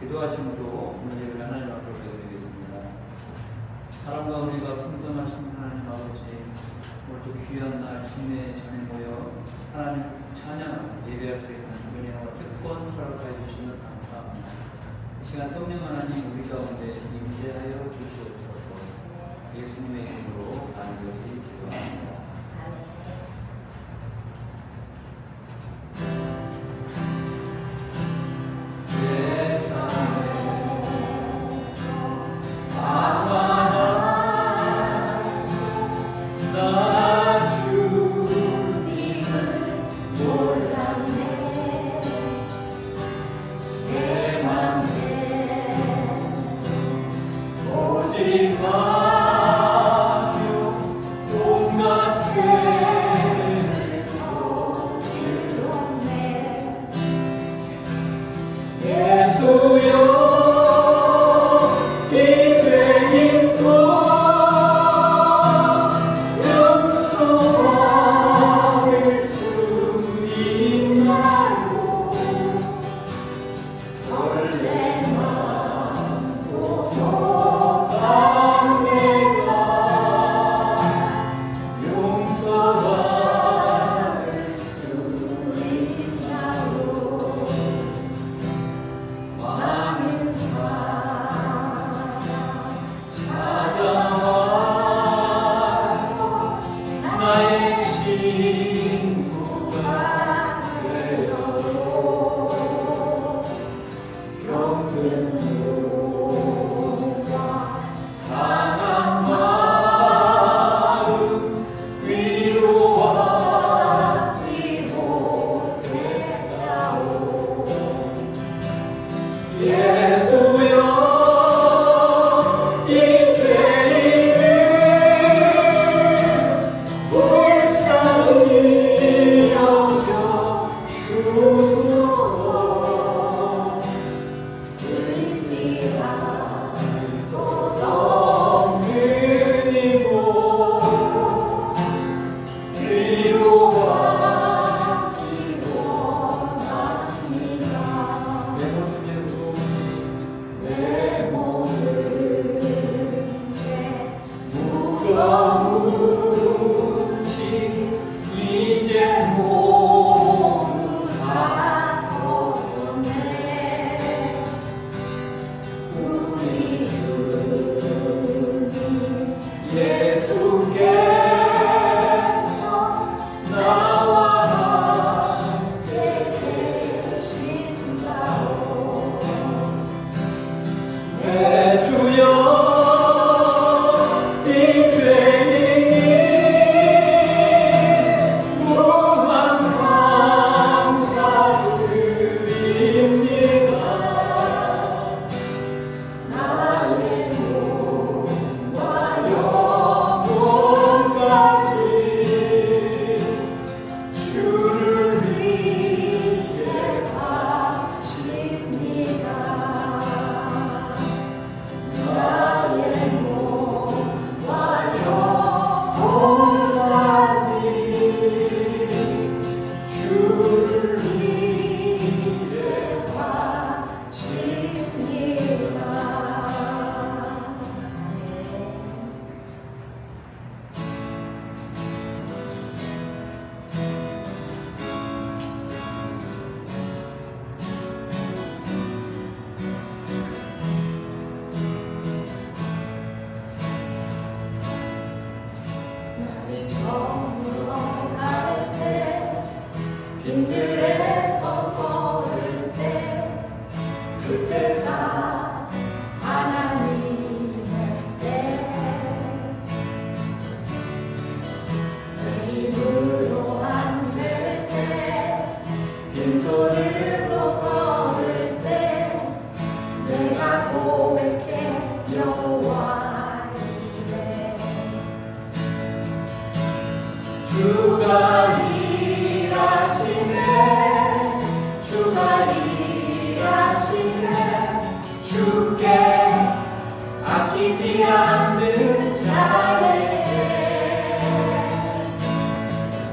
기도하심으로 오늘 예배를 하나님 앞으로 드리겠습니다. 사랑과 우리가 풍성하신 하나님 아버지, 오늘 또 귀한 날 주님의 전에 모여 하나님 찬양 예배할 수 있는 은혜와 특권 허락하여 주시면 감사합니다. 이 시간 성령 하나님 우리 가운데 임재하여 주시옵소서. 예수님의 이름으로 간절히 기도합니다.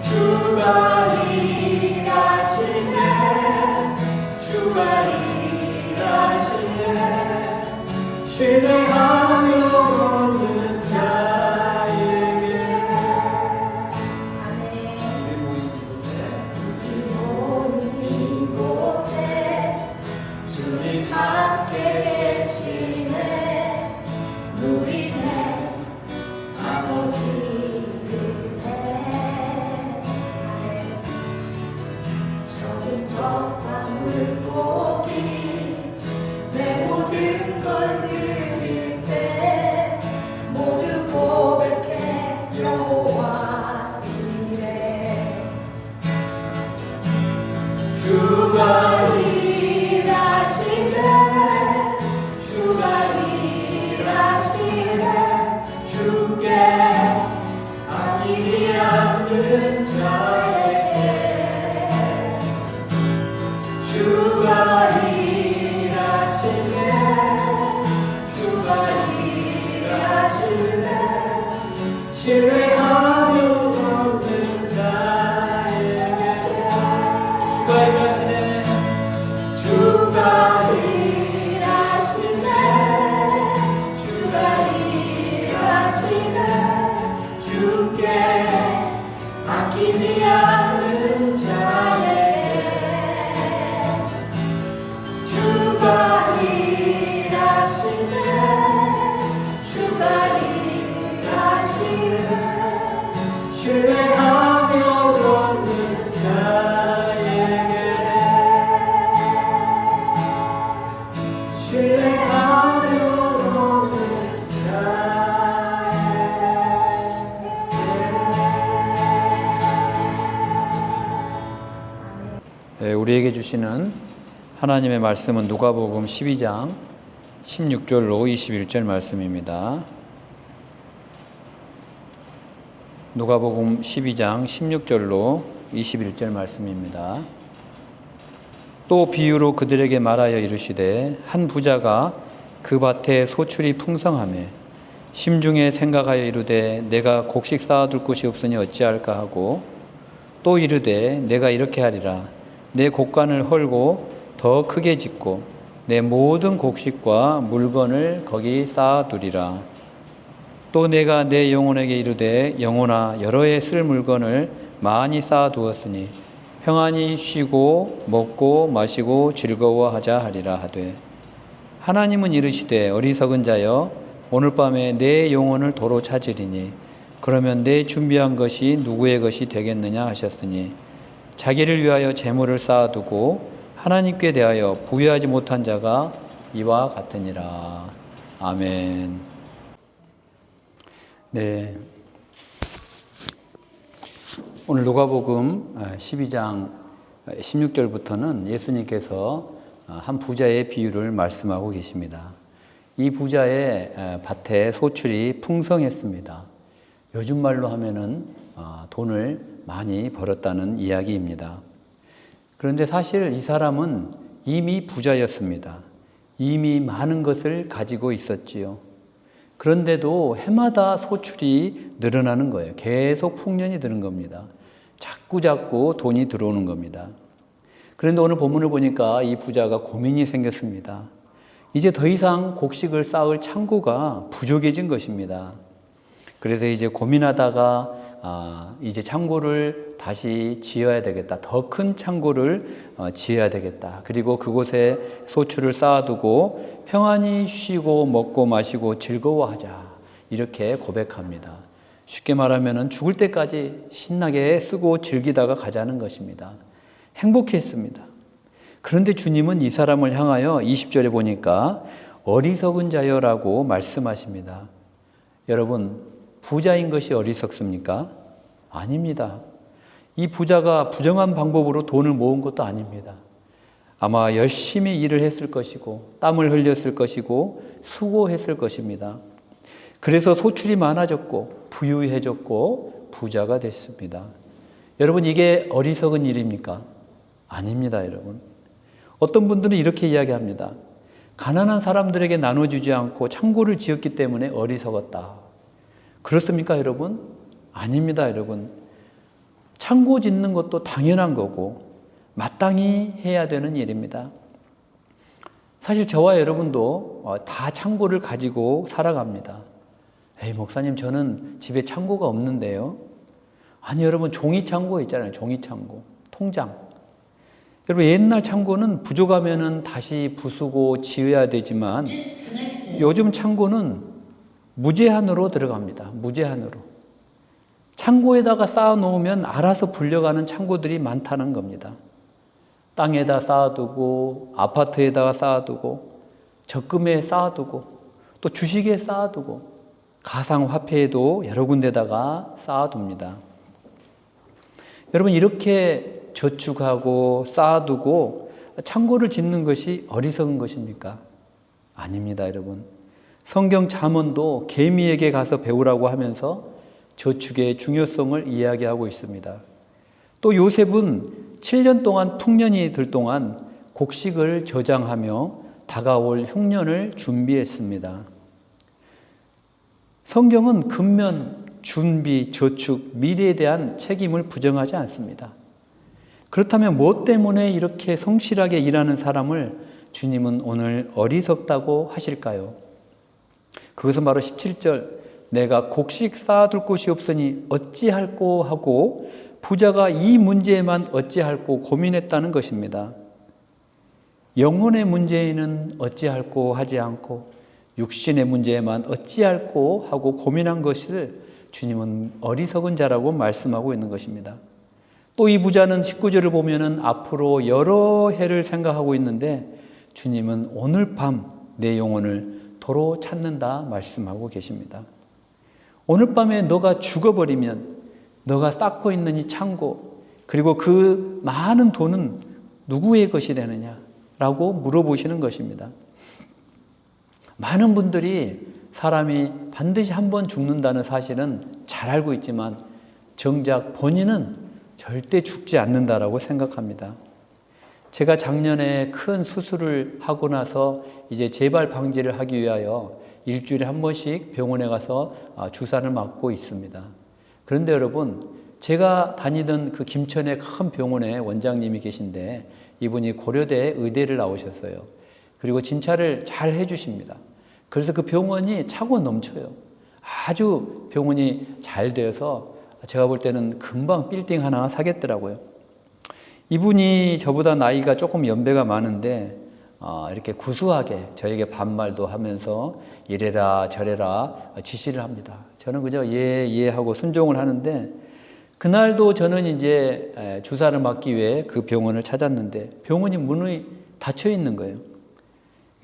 주가 일하시네 신뢰하며 걷는 자에게 주가 일하시네. 주가 일하시네. 주가 일하시네. 주께 아끼지 않는 자에게 주가 일하시네. 주가 일하시네. 신뢰하며 걷는 자에게 신뢰하며 걷는 자에게. 우리에게 주시는 하나님의 말씀은 누가복음 12장 16절로 21절 말씀입니다. 누가복음 12장 16절로 21절 말씀입니다. 또 비유로 그들에게 말하여 이르시되 한 부자가 그 밭에 소출이 풍성하매 심중에 생각하여 이르되 내가 곡식 쌓아둘 곳이 없으니 어찌할까 하고 또 이르되 내가 이렇게 하리라 내 곡간을 헐고 더 크게 짓고 내 모든 곡식과 물건을 거기 쌓아두리라. 또 내가 내 영혼에게 이르되 영혼아 여러 해 쓸 물건을 많이 쌓아두었으니 평안히 쉬고 먹고 마시고 즐거워하자 하리라 하되 하나님은 이르시되 어리석은 자여 오늘 밤에 내 영혼을 도로 찾으리니 그러면 내 준비한 것이 누구의 것이 되겠느냐 하셨으니 자기를 위하여 재물을 쌓아두고 하나님께 대하여 부유하지 못한 자가 이와 같으니라. 아멘. 네. 오늘 누가복음 12장 16절부터는 예수님께서 한 부자의 비유를 말씀하고 계십니다. 이 부자의 밭에 소출이 풍성했습니다. 요즘 말로 하면은 돈을 많이 벌었다는 이야기입니다. 그런데 사실 이 사람은 이미 부자였습니다. 이미 많은 것을 가지고 있었지요. 그런데도 해마다 소출이 늘어나는 거예요. 계속 풍년이 드는 겁니다. 자꾸 돈이 들어오는 겁니다. 그런데 오늘 본문을 보니까 이 부자가 고민이 생겼습니다. 이제 더 이상 곡식을 쌓을 창고가 부족해진 것입니다. 그래서 이제 고민하다가 이제 창고를 다시 지어야 되겠다. 더 큰 창고를 지어야 되겠다. 그리고 그곳에 소출을 쌓아두고 평안히 쉬고 먹고 마시고 즐거워하자. 이렇게 고백합니다. 쉽게 말하면 죽을 때까지 신나게 쓰고 즐기다가 가자는 것입니다. 행복했습니다. 그런데 주님은 이 사람을 향하여 20절에 보니까 어리석은 자여라고 말씀하십니다. 여러분, 부자인 것이 어리석습니까? 아닙니다. 이 부자가 부정한 방법으로 돈을 모은 것도 아닙니다. 아마 열심히 일을 했을 것이고 땀을 흘렸을 것이고 수고했을 것입니다. 그래서 소출이 많아졌고 부유해졌고 부자가 됐습니다. 여러분, 이게 어리석은 일입니까? 아닙니다, 여러분. 어떤 분들은 이렇게 이야기합니다. 가난한 사람들에게 나눠주지 않고 창고를 지었기 때문에 어리석었다. 그렇습니까, 여러분? 아닙니다, 여러분. 창고 짓는 것도 당연한 거고 마땅히 해야 되는 일입니다. 사실 저와 여러분도 다 창고를 가지고 살아갑니다. 에이, 목사님, 저는 집에 창고가 없는데요. 아니, 여러분, 종이 창고 있잖아요. 종이 창고, 통장. 여러분, 옛날 창고는 부족하면은 다시 부수고 지어야 되지만 요즘 창고는 무제한으로 들어갑니다. 무제한으로. 창고에다가 쌓아놓으면 알아서 불려가는 창고들이 많다는 겁니다. 땅에다 쌓아두고 아파트에다가 쌓아두고 적금에 쌓아두고 또 주식에 쌓아두고 가상화폐에도 여러 군데다가 쌓아둡니다. 여러분, 이렇게 저축하고 쌓아두고 창고를 짓는 것이 어리석은 것입니까? 아닙니다, 여러분. 성경 잠언도 개미에게 가서 배우라고 하면서 저축의 중요성을 이야기하고 있습니다. 또 요셉은 7년 동안 풍년이 들 동안 곡식을 저장하며 다가올 흉년을 준비했습니다. 성경은 근면, 준비, 저축, 미래에 대한 책임을 부정하지 않습니다. 그렇다면 무엇 때문에 이렇게 성실하게 일하는 사람을 주님은 오늘 어리석다고 하실까요? 그것은 바로 17절 내가 곡식 쌓아둘 곳이 없으니 어찌할꼬 하고 부자가 이 문제에만 어찌할꼬 고민했다는 것입니다. 영혼의 문제에는 어찌할꼬 하지 않고 육신의 문제에만 어찌할꼬 하고 고민한 것을 주님은 어리석은 자라고 말씀하고 있는 것입니다. 또 이 부자는 19절을 보면은 앞으로 여러 해를 생각하고 있는데 주님은 오늘 밤 내 영혼을 도로 찾는다 말씀하고 계십니다. 오늘 밤에 너가 죽어버리면 너가 쌓고 있는 이 창고 그리고 그 많은 돈은 누구의 것이 되느냐라고 물어보시는 것입니다. 많은 분들이 사람이 반드시 한 번 죽는다는 사실은 잘 알고 있지만 정작 본인은 절대 죽지 않는다라고 생각합니다. 제가 작년에 큰 수술을 하고 나서 이제 재발 방지를 하기 위하여 일주일에 한 번씩 병원에 가서 주사를 맞고 있습니다. 그런데 여러분, 제가 다니던 그 김천의 큰 병원에 원장님이 계신데 이분이 고려대 의대를 나오셨어요. 그리고 진찰을 잘 해주십니다. 그래서 그 병원이 차고 넘쳐요. 아주 병원이 잘 되어서 제가 볼 때는 금방 빌딩 하나 사겠더라고요. 이분이 저보다 나이가 조금 연배가 많은데 이렇게 구수하게 저에게 반말도 하면서 이래라 저래라 지시를 합니다. 저는 그저 예 하고 순종을 하는데 그날도 저는 이제 주사를 맞기 위해 그 병원을 찾았는데 병원이 문이 닫혀 있는 거예요.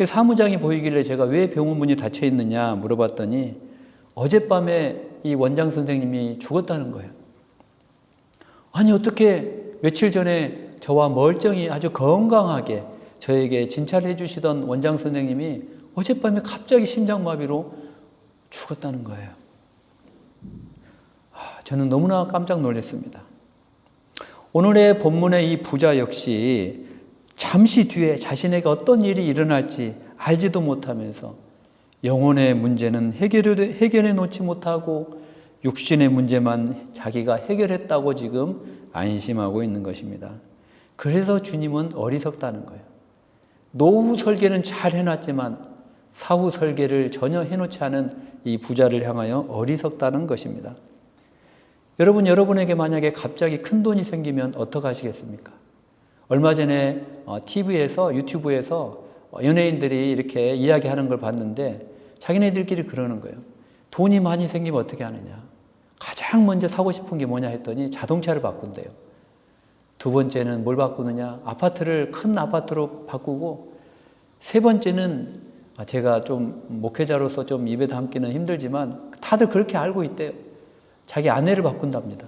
사무장이 보이길래 제가 왜 병원 문이 닫혀 있느냐 물어봤더니 어젯밤에 이 원장 선생님이 죽었다는 거예요. 아니 어떻게 며칠 전에 저와 멀쩡히 아주 건강하게 저에게 진찰을 해주시던 원장 선생님이 어젯밤에 갑자기 심장마비로 죽었다는 거예요. 저는 너무나 깜짝 놀랐습니다. 오늘의 본문의 이 부자 역시 잠시 뒤에 자신에게 어떤 일이 일어날지 알지도 못하면서 영혼의 문제는 해결해 놓지 못하고 육신의 문제만 자기가 해결했다고 지금 안심하고 있는 것입니다. 그래서 주님은 어리석다는 거예요. 노후 설계는 잘 해놨지만 사후 설계를 전혀 해놓지 않은 이 부자를 향하여 어리석다는 것입니다. 여러분, 여러분에게 만약에 갑자기 큰 돈이 생기면 어떻게 하시겠습니까? 얼마 전에 TV에서 유튜브에서 연예인들이 이렇게 이야기하는 걸 봤는데 자기네들끼리 그러는 거예요. 돈이 많이 생기면 어떻게 하느냐. 가장 먼저 사고 싶은 게 뭐냐 했더니 자동차를 바꾼대요. 두 번째는 뭘 바꾸느냐. 아파트를 큰 아파트로 바꾸고 세 번째는 제가 좀 목회자로서 좀 입에 담기는 힘들지만 다들 그렇게 알고 있대요. 자기 아내를 바꾼답니다.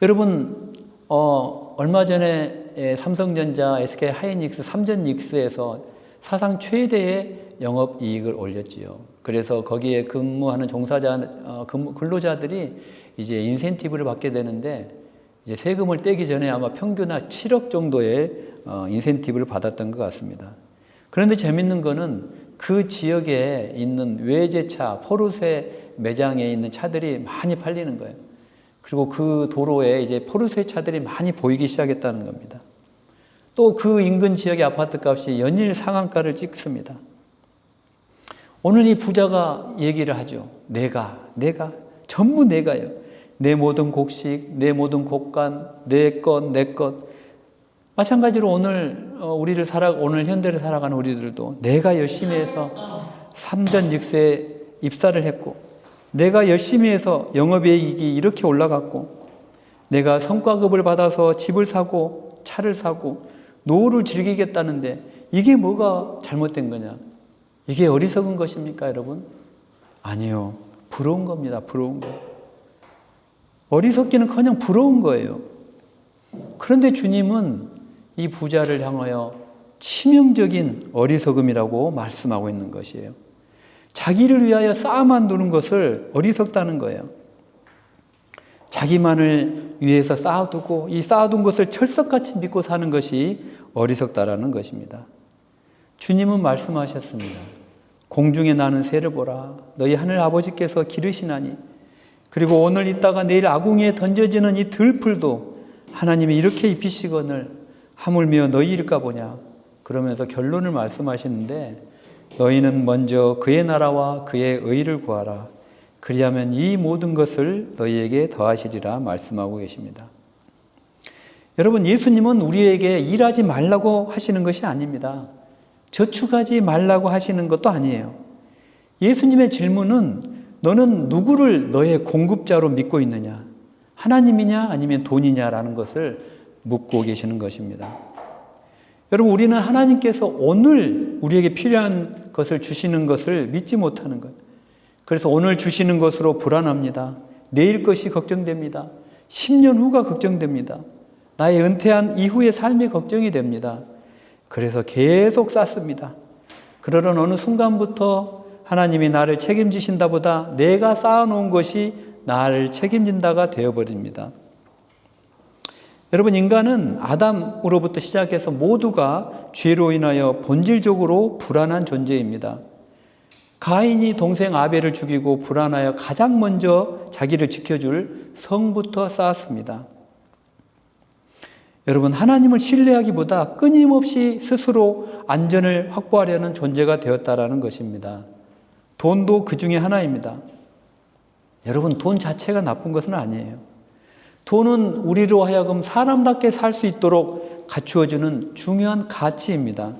여러분 얼마 전에 삼성전자, SK 하이닉스, 삼전닉스에서 사상 최대의 영업이익을 올렸지요. 그래서 거기에 근무하는 근로자들이 이제 인센티브를 받게 되는데 이제 세금을 떼기 전에 아마 평균 한 7억 정도의 인센티브를 받았던 것 같습니다. 그런데 재밌는 거는 그 지역에 있는 외제차, 포르쉐 매장에 있는 차들이 많이 팔리는 거예요. 그리고 그 도로에 이제 포르쉐 차들이 많이 보이기 시작했다는 겁니다. 또 그 인근 지역의 아파트 값이 연일 상한가를 찍습니다. 오늘 이 부자가 얘기를 하죠. 내가 전부 내가요. 내 모든 곡식, 내 모든 곡간, 내 것. 마찬가지로 오늘 오늘 현대를 살아가는 우리들도 내가 열심히 해서 삼전직세에 입사를 했고, 내가 열심히 해서 영업이익이 이렇게 올라갔고, 내가 성과급을 받아서 집을 사고 차를 사고 노후를 즐기겠다는데 이게 뭐가 잘못된 거냐? 이게 어리석은 것입니까, 여러분? 아니요. 부러운 겁니다. 부러운 거. 어리석기는커녕 부러운 거예요. 그런데 주님은 이 부자를 향하여 치명적인 어리석음이라고 말씀하고 있는 것이에요. 자기를 위하여 쌓아만 두는 것을 어리석다는 거예요. 자기만을 위해서 쌓아두고 이 쌓아둔 것을 철석같이 믿고 사는 것이 어리석다라는 것입니다. 주님은 말씀하셨습니다. 공중에 나는 새를 보라. 너희 하늘 아버지께서 기르시나니. 그리고 오늘 있다가 내일 아궁이에 던져지는 이 들풀도 하나님이 이렇게 입히시거늘 하물며 너희일까 보냐. 그러면서 결론을 말씀하시는데 너희는 먼저 그의 나라와 그의 의를 구하라. 그리하면 이 모든 것을 너희에게 더하시리라 말씀하고 계십니다. 여러분, 예수님은 우리에게 일하지 말라고 하시는 것이 아닙니다. 저축하지 말라고 하시는 것도 아니에요. 예수님의 질문은 너는 누구를 너의 공급자로 믿고 있느냐? 하나님이냐 아니면 돈이냐라는 것을 묻고 계시는 것입니다. 여러분, 우리는 하나님께서 오늘 우리에게 필요한 것을 주시는 것을 믿지 못하는 거예요. 그래서 오늘 주시는 것으로 불안합니다. 내일 것이 걱정됩니다. 10년 후가 걱정됩니다. 나의 은퇴한 이후의 삶이 걱정이 됩니다. 그래서 계속 쌓습니다. 그러던 어느 순간부터 하나님이 나를 책임지신다 보다 내가 쌓아놓은 것이 나를 책임진다가 되어버립니다. 여러분, 인간은 아담으로부터 시작해서 모두가 죄로 인하여 본질적으로 불안한 존재입니다. 가인이 동생 아벨을 죽이고 불안하여 가장 먼저 자기를 지켜줄 성부터 쌓았습니다. 여러분, 하나님을 신뢰하기보다 끊임없이 스스로 안전을 확보하려는 존재가 되었다라는 것입니다. 돈도 그 중에 하나입니다. 여러분, 돈 자체가 나쁜 것은 아니에요. 돈은 우리로 하여금 사람답게 살 수 있도록 갖추어주는 중요한 가치입니다.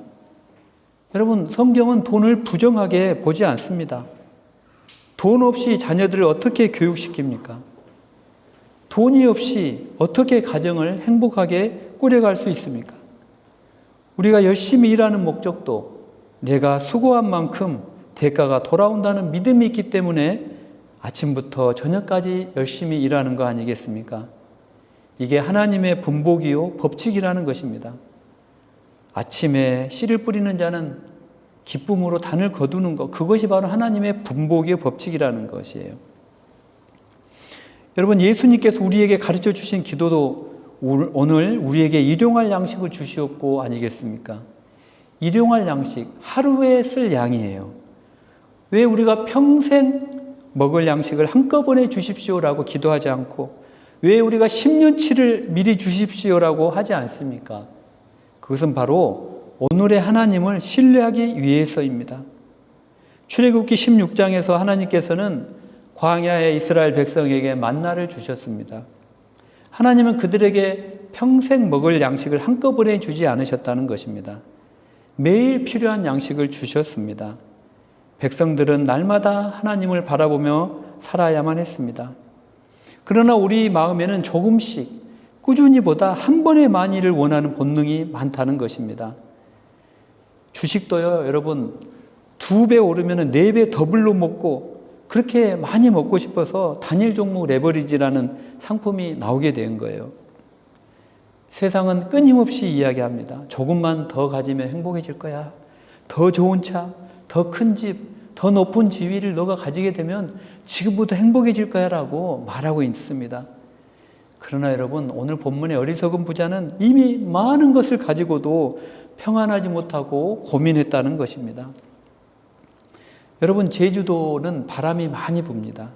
여러분, 성경은 돈을 부정하게 보지 않습니다. 돈 없이 자녀들을 어떻게 교육시킵니까? 돈이 없이 어떻게 가정을 행복하게 꾸려갈 수 있습니까? 우리가 열심히 일하는 목적도 내가 수고한 만큼 대가가 돌아온다는 믿음이 있기 때문에 아침부터 저녁까지 열심히 일하는 거 아니겠습니까? 이게 하나님의 분복이요 법칙이라는 것입니다. 아침에 씨를 뿌리는 자는 기쁨으로 단을 거두는 것, 그것이 바로 하나님의 분복이요 법칙이라는 것이에요. 여러분, 예수님께서 우리에게 가르쳐 주신 기도도 오늘 우리에게 일용할 양식을 주시옵고 아니겠습니까? 일용할 양식, 하루에 쓸 양이에요. 왜 우리가 평생 먹을 양식을 한꺼번에 주십시오라고 기도하지 않고 왜 우리가 10년치를 미리 주십시오라고 하지 않습니까? 그것은 바로 오늘의 하나님을 신뢰하기 위해서입니다. 출애굽기 16장에서 하나님께서는 광야의 이스라엘 백성에게 만나를 주셨습니다. 하나님은 그들에게 평생 먹을 양식을 한꺼번에 주지 않으셨다는 것입니다. 매일 필요한 양식을 주셨습니다. 백성들은 날마다 하나님을 바라보며 살아야만 했습니다. 그러나 우리 마음에는 조금씩 꾸준히보다 한 번에 많이를 원하는 본능이 많다는 것입니다. 주식도요, 여러분, 2배 오르면 4배 더블로 먹고 그렇게 많이 먹고 싶어서 단일 종목 레버리지라는 상품이 나오게 된 거예요. 세상은 끊임없이 이야기합니다. 조금만 더 가지면 행복해질 거야. 더 좋은 차, 더 큰 집, 더 높은 지위를 너가 가지게 되면 지금부터 행복해질 거야 라고 말하고 있습니다. 그러나 여러분, 오늘 본문의 어리석은 부자는 이미 많은 것을 가지고도 평안하지 못하고 고민했다는 것입니다. 여러분, 제주도는 바람이 많이 붑니다.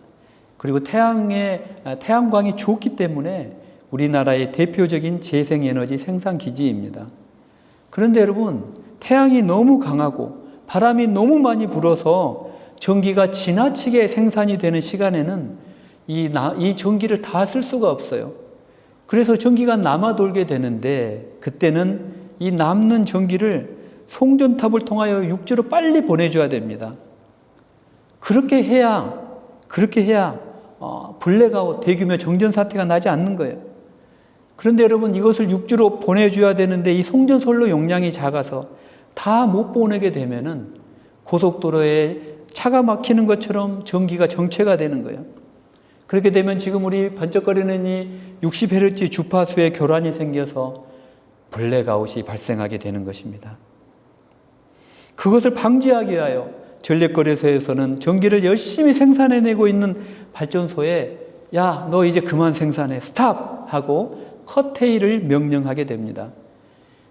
그리고 태양광이 좋기 때문에 우리나라의 대표적인 재생에너지 생산 기지입니다. 그런데 여러분, 태양이 너무 강하고 바람이 너무 많이 불어서 전기가 지나치게 생산이 되는 시간에는 이 전기를 다 쓸 수가 없어요. 그래서 전기가 남아 돌게 되는데 그때는 이 남는 전기를 송전탑을 통하여 육지로 빨리 보내줘야 됩니다. 그렇게 해야 블랙아웃, 대규모 정전사태가 나지 않는 거예요. 그런데 여러분, 이것을 육지로 보내줘야 되는데 이 송전선로 용량이 작아서 다 못 보내게 되면은 고속도로에 차가 막히는 것처럼 전기가 정체가 되는 거예요. 그렇게 되면 지금 우리 번쩍거리는 이 60Hz 주파수에 교란이 생겨서 블랙아웃이 발생하게 되는 것입니다. 그것을 방지하기 위하여 전력거래소에서는 전기를 열심히 생산해내고 있는 발전소에 야, 너 이제 그만 생산해, 스탑! 하고 커테일을 명령하게 됩니다.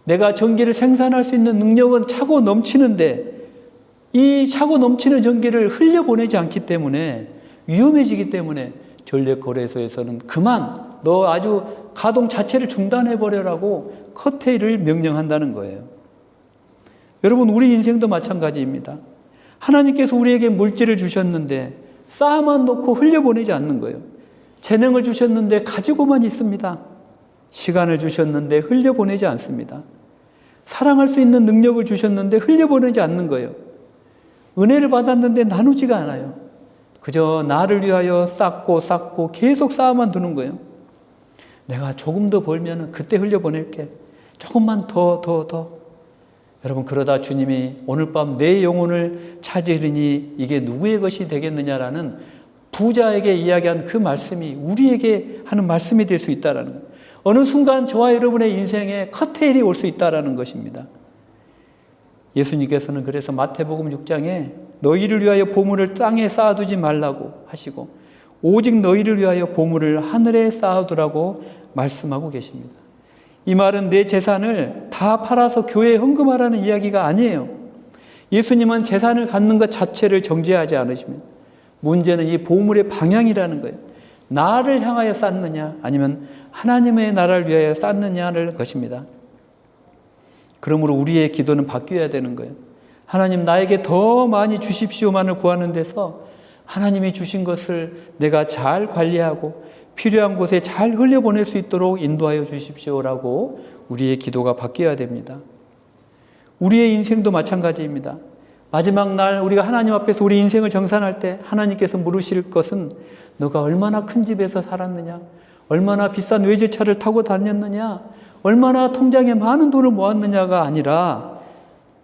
내가 전기를 생산할 수 있는 능력은 차고 넘치는데 이 차고 넘치는 전기를 흘려보내지 않기 때문에 위험해지기 때문에 전력거래소에서는 그만, 너 아주 가동 자체를 중단해버려라고 커트일을 명령한다는 거예요. 여러분, 우리 인생도 마찬가지입니다. 하나님께서 우리에게 물질을 주셨는데 쌓아만 놓고 흘려보내지 않는 거예요. 재능을 주셨는데 가지고만 있습니다. 시간을 주셨는데 흘려보내지 않습니다. 사랑할 수 있는 능력을 주셨는데 흘려보내지 않는 거예요. 은혜를 받았는데 나누지가 않아요. 그저 나를 위하여 쌓고 계속 쌓아만 두는 거예요. 내가 조금 더 벌면 그때 흘려보낼게. 조금만 더. 여러분, 그러다 주님이 오늘 밤 내 영혼을 찾으리니 이게 누구의 것이 되겠느냐라는 부자에게 이야기한 그 말씀이 우리에게 하는 말씀이 될 수 있다는 거예요. 어느 순간 저와 여러분의 인생에 커트일이 올 수 있다는 것입니다. 예수님께서는 그래서 마태복음 6장에 너희를 위하여 보물을 땅에 쌓아두지 말라고 하시고 오직 너희를 위하여 보물을 하늘에 쌓아두라고 말씀하고 계십니다. 이 말은 내 재산을 다 팔아서 교회에 헌금하라는 이야기가 아니에요. 예수님은 재산을 갖는 것 자체를 정죄하지 않으십니다. 문제는 이 보물의 방향이라는 거예요. 나를 향하여 쌓느냐 아니면 하나님의 나라를 위하여 쌓느냐를 것입니다. 그러므로 우리의 기도는 바뀌어야 되는 거예요. 하나님, 나에게 더 많이 주십시오만을 구하는 데서 하나님이 주신 것을 내가 잘 관리하고 필요한 곳에 잘 흘려보낼 수 있도록 인도하여 주십시오라고 우리의 기도가 바뀌어야 됩니다. 우리의 인생도 마찬가지입니다. 마지막 날 우리가 하나님 앞에서 우리 인생을 정산할 때 하나님께서 물으실 것은 너가 얼마나 큰 집에서 살았느냐, 얼마나 비싼 외제차를 타고 다녔느냐, 얼마나 통장에 많은 돈을 모았느냐가 아니라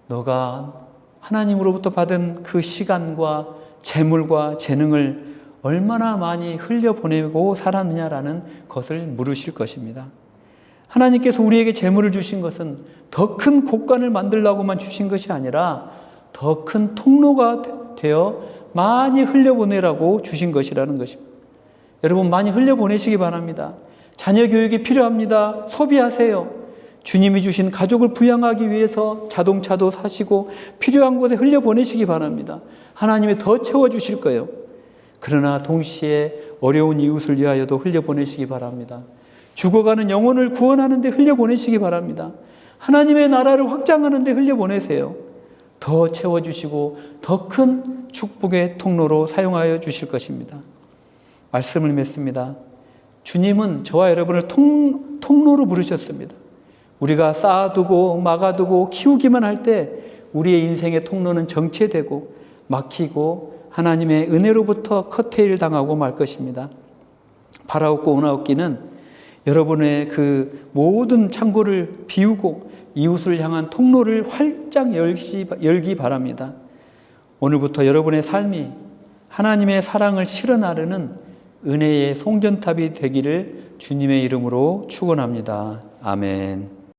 너가 하나님으로부터 받은 그 시간과 재물과 재능을 얼마나 많이 흘려보내고 살았느냐라는 것을 물으실 것입니다. 하나님께서 우리에게 재물을 주신 것은 더 큰 곳간을 만들려고만 주신 것이 아니라 더 큰 통로가 되어 많이 흘려보내라고 주신 것이라는 것입니다. 여러분, 많이 흘려보내시기 바랍니다. 자녀 교육이 필요합니다. 소비하세요. 주님이 주신 가족을 부양하기 위해서 자동차도 사시고 필요한 곳에 흘려보내시기 바랍니다. 하나님이 더 채워주실 거예요. 그러나 동시에 어려운 이웃을 위하여도 흘려보내시기 바랍니다. 죽어가는 영혼을 구원하는 데 흘려보내시기 바랍니다. 하나님의 나라를 확장하는 데 흘려보내세요. 더 채워주시고 더 큰 축복의 통로로 사용하여 주실 것입니다. 말씀을 맺습니다. 주님은 저와 여러분을 통로로 부르셨습니다. 우리가 쌓아두고 막아두고 키우기만 할 때 우리의 인생의 통로는 정체되고 막히고 하나님의 은혜로부터 커트일 당하고 말 것입니다. 바라옵고 은하옵기는 여러분의 그 모든 창고를 비우고 이웃을 향한 통로를 활짝 열기 바랍니다. 오늘부터 여러분의 삶이 하나님의 사랑을 실어 나르는 은혜의 송전탑이 되기를 주님의 이름으로 축원합니다. 아멘.